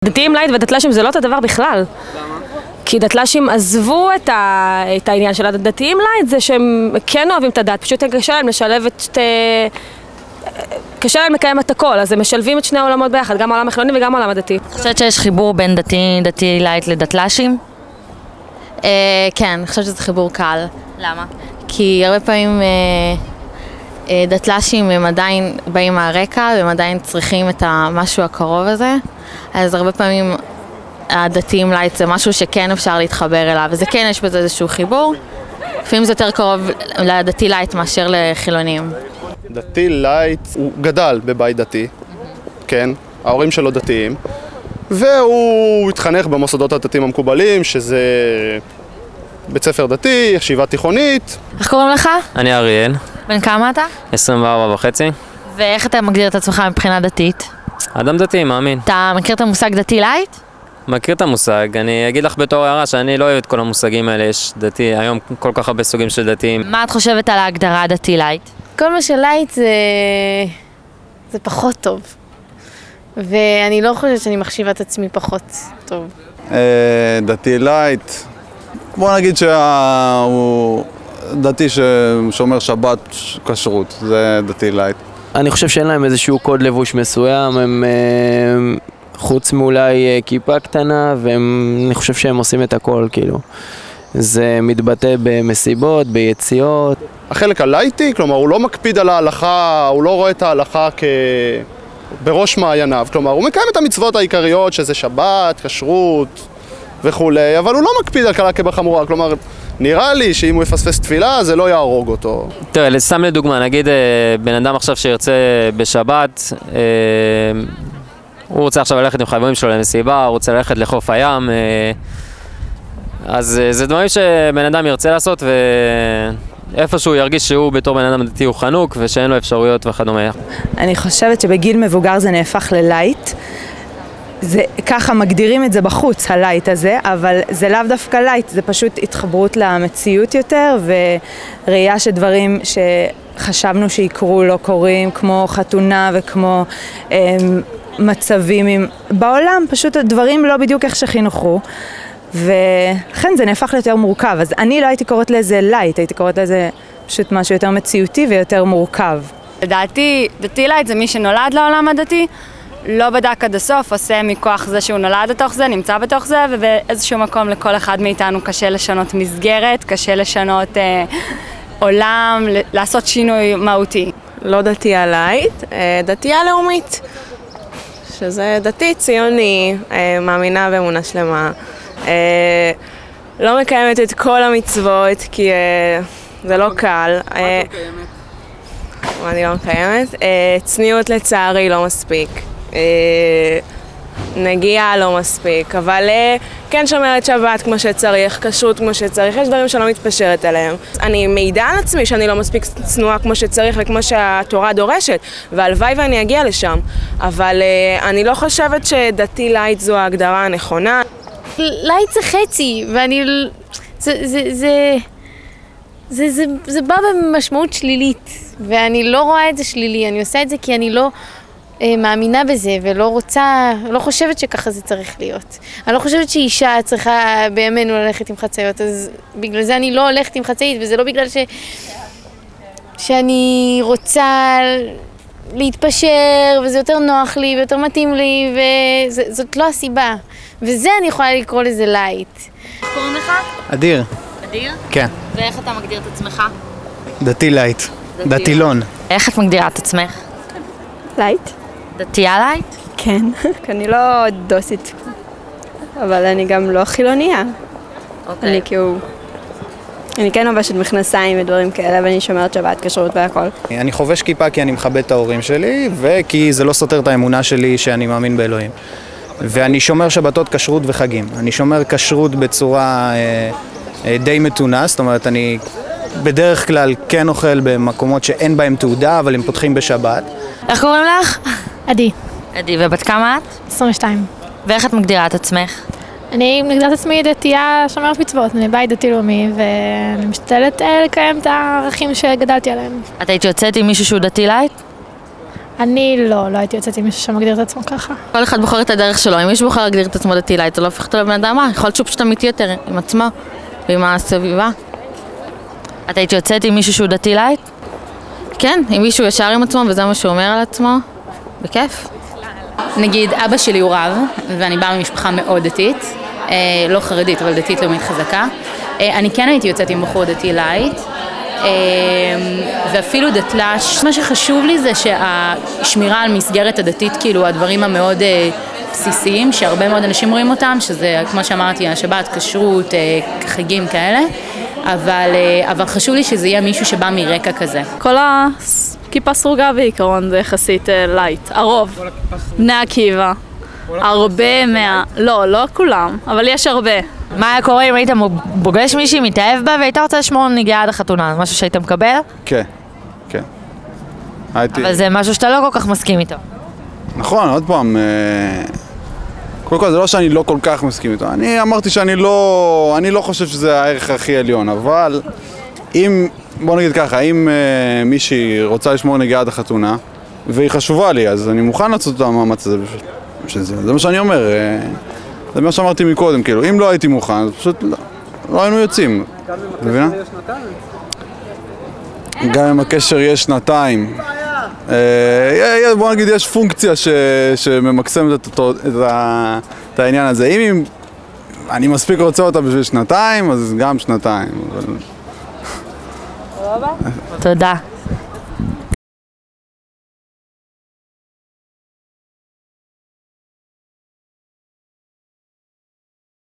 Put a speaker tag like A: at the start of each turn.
A: דתיים לייט ודתל"שים זה לא אותו דבר בכלל. למה? כי דתל"שים עזבו את העניין של הדתיים לייט, זה שהם כן אוהבים את הדת, פשוט קשה להם לשלב קשה להם לקיים את הכל, אז הם משלבים את שני העולמות ביחד, גם העולם החילוני וגם העולם הדתי.
B: אני חושבת שיש חיבור בין דתי לייט לדתל"שים? כן, אני חושבת שזה חיבור קל. למה? כי הרבה פעמים דתל"שים הם עדיין באים מהרקע, והם עדיין צריכים את המשהו הקרוב הזה, אז הרבה פעמים הדתיים לייט זה משהו שכן אפשר להתחבר אליו, וזה כן יש בזה איזשהו חיבור. לפעמים זה יותר קרוב לדתי לייט מאשר לחילונים.
C: דתי לייט הוא גדל בבית דתי, כן, ההורים שלו דתיים, והוא התחנך במוסדות הדתיים המקובלים, שזה בית ספר דתי, ישיבה תיכונית.
B: איך קוראים לך?
D: אני אריאל.
B: בן כמה אתה?
D: 24.5.
B: ואיך אתה מגדיר את עצמך מבחינה דתית?
D: אדם דתי, מאמין.
B: אתה מכיר את המושג דתי לייט?
D: מכיר את המושג, אני אגיד לך בתור הערה שאני לא אוהב את כל המושגים האלה, יש דתי, היום כל כך הרבה סוגים של דתיים.
B: מה את חושבת על ההגדרה דתי לייט?
E: כל מה שלייט זה פחות טוב, ואני לא חושבת שאני מחשיבה את עצמי פחות טוב.
F: דתי לייט, בוא נגיד שהוא דתי ששומר שבת כשרות, זה דתי לייט.
G: אני חושב שאין להם איזשהו קוד לבוש מסוים, הם חוץ מאולי כיפה קטנה, ואני חושב שהם עושים את הכל, כאילו. זה מתבטא במסיבות, ביציאות.
C: החלק הלייטי, כלומר, הוא לא מקפיד על ההלכה, הוא לא רואה את ההלכה בראש מעייניו, כלומר, הוא מקיים את המצוות העיקריות, שזה שבת, כשרות וכולי, אבל הוא לא מקפיד על קלה כבחמורה, כלומר, נראה לי שאם הוא יפספס תפילה, זה לא יהרוג אותו.
D: תראה, סתם לדוגמה, נגיד בן אדם עכשיו שיוצא בשבת, הוא רוצה עכשיו ללכת עם חברים שלו למסיבה, הוא רוצה ללכת לחוף הים, אז זה דברים שבן אדם ירצה לעשות, ואיפשהו ירגיש שהוא בתור בן אדם דתי הוא חנוק, ושאין לו אפשרויות וכדומה.
H: אני חושבת שבגיל מבוגר זה נהפך ללייט. ככה מגדירים את זה בחוץ, הלייט הזה, אבל זה לאו דווקא לייט, זה פשוט התחברות למציאות יותר, וראייה שדברים שחשבנו שיקרו לא קורים, כמו חתונה וכמו מצבים בעולם, פשוט הדברים לא בדיוק איך שחינוכו, ולכן זה נהפך ליותר מורכב. אז אני לא הייתי קוראת לזה לייט, הייתי קוראת לזה פשוט משהו יותר מציאותי ויותר מורכב.
I: לדעתי, דתי לייט זה מי שנולד לעולם הדתי, לא בדק עד הסוף, עושה מכוח זה שהוא נולד לתוך זה, נמצא בתוך זה, ובאיזשהו מקום לכל אחד מאיתנו קשה לשנות מסגרת, קשה לשנות עולם, לעשות שינוי מהותי.
E: לא דתייה לייט, דתייה לאומית, שזה דתי ציוני, מאמינה באמונה שלמה, לא מקיימת את כל המצוות כי זה לא קל. אני לא מקיימת. צניעות לצערי לא מספיק. נגיעה לא מספיק, אבל כן שומרת שבת כמו שצריך, כשרות כמו שצריך, יש דברים שלא מתפשרת עליהם. אני מעידה על עצמי שאני לא מספיק צנועה כמו שצריך וכמו שהתורה דורשת, והלוואי ואני אגיע לשם, אבל אני לא חושבת שדתי לייט זו ההגדרה הנכונה.
J: לייט זה חצי, ואני... זה בא במשמעות שלילית, ואני לא רואה את זה שלילי, אני עושה את זה כי אני לא מאמינה בזה, ולא רוצה, לא חושבת שככה זה צריך להיות. אני לא חושבת שאישה צריכה בימינו ללכת עם חצאיות, אז בגלל זה אני לא הולכת עם חצאית, וזה לא בגלל שאני רוצה להתפשר, וזה יותר נוח לי, ויותר מתאים לי, וזאת לא הסיבה. וזה אני יכולה לקרוא לזה לייט.
B: איך קוראים לך?
K: אדיר.
B: אדיר?
K: כן.
B: ואיך אתה מגדיר את עצמך?
K: דתי לייט. דתילון.
B: איך את מגדירה את עצמך?
L: לייט.
B: דתייה לייט?
L: כן. אני לא דוסית, אבל אני גם לא חילוניה. אני כאילו... אני כן לובשת מכנסיים ודברים כאלה, ואני שומרת שבת, כשרות והכל.
K: אני חובש כיפה כי אני מכבד את ההורים שלי, וכי זה לא סותר את האמונה שלי שאני מאמין באלוהים. ואני שומר שבתות, כשרות וחגים. אני שומר כשרות בצורה די מתונה, זאת אומרת, אני בדרך כלל כן אוכל במקומות שאין בהם תעודה, אבל הם פותחים בשבת.
B: איך קוראים לך?
J: עדי.
B: עדי, ובת כמה את?
J: 22.
B: ואיך את מגדירה את עצמך?
J: אני מגדירה את עצמי דתייה שומרת מצוות, אני בית דתי לאומי, ואני משתדלת לקיים את הערכים שגדלתי עליהם.
B: את היית יוצאת עם מישהו שהוא דתי לייט?
M: אני לא הייתי יוצאת עם מישהו שמגדיר את עצמו ככה.
B: כל אחד בוחר את הדרך שלו, אם מישהו בוחר להגדיר את עצמו דתי לייט, זה לא הופך אותו לבן אדם רע, יכול להיות שהוא פשוט אמיתי יותר עם עצמו ועם הסביבה.
N: את היית יוצאת עם מישהו שהוא דתי לייט?
B: כן, אם מישהו ישר עם עצמו וזה מה שהוא אומר על עצמו, בכיף.
O: נגיד, אבא שלי הוא רב, ואני באה ממשפחה מאוד דתית, לא חרדית, אבל דתית לאומית חזקה. אני כן הייתי יוצאת עם בחור דתי לייט, ואפילו דתל"ש. מה שחשוב לי זה שהשמירה על מסגרת הדתית, כאילו הדברים המאוד בסיסיים, שהרבה מאוד אנשים רואים אותם, שזה, כמו שאמרתי, השבת, כשרות, חגים כאלה, אבל חשוב לי שזה יהיה מישהו שבא מרקע כזה.
P: כל הכיפה סרוגה בעיקרון זה יחסית לייט, הרוב, בני עקיבא, הרבה לא כולם, אבל יש הרבה.
N: מה היה קורה אם היית פוגש מישהי, מתאהב בה והיית רוצה לשמור נגיעה עד החתונה? משהו שהיית מקבל?
F: כן.
N: אבל זה משהו שאתה לא כל כך מסכים איתו.
F: נכון, עוד פעם, קודם כל זה לא שאני לא כל כך מסכים איתו, אני אמרתי שאני לא חושב שזה הערך הכי עליון, אבל אם, בוא נגיד ככה, אם מישהי רוצה לשמור נגיעה עד החתונה והיא חשובה לי, אז אני מוכן לעשות את המאמץ הזה זה מה שאני אומר, זה מה שאמרתי מקודם, כאילו, אם לא הייתי מוכן, אז פשוט לא היינו יוצאים, מבינה? גם אם הקשר יש שנתיים, בוא נגיד יש פונקציה שממקסמת את העניין הזה. אם אני מספיק רוצה אותה בשביל שנתיים, אז גם שנתיים.
N: תודה.